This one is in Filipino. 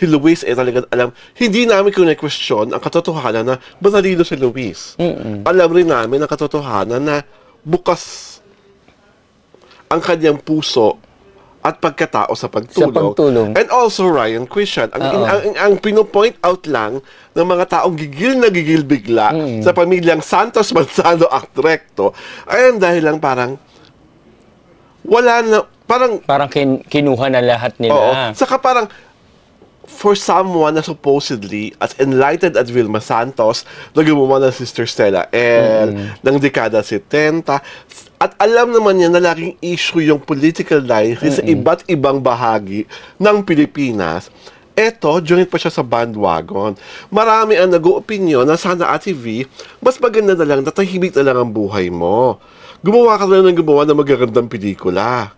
si Luis talagang alam. Hindi namin kine-question ang katotohanan na matalino si Luis. Alam rin namin ang katotohanan na bukas ang kanyang puso at pagkatao sa pagtulong. And also, Ryan, Christian, ang pinopoint out lang ng mga taong gigil na gigil bigla sa pamilyang Santos Manzano Recto ay dahil lang parang wala na, parang kinuha na lahat nila. Oo. Saka parang for someone na supposedly as enlightened as Vilma Santos na gumawa ng Sister Stella ng dekada 70 at alam naman niya na laging issue yung political life sa iba't ibang bahagi ng Pilipinas, eto, join pa siya sa bandwagon. Marami ang nag-oopinyon na sana Ate V, mas maganda na lang, natahimik na lang ang buhay mo. Gumawa ka na lang ng magagandang pelikula.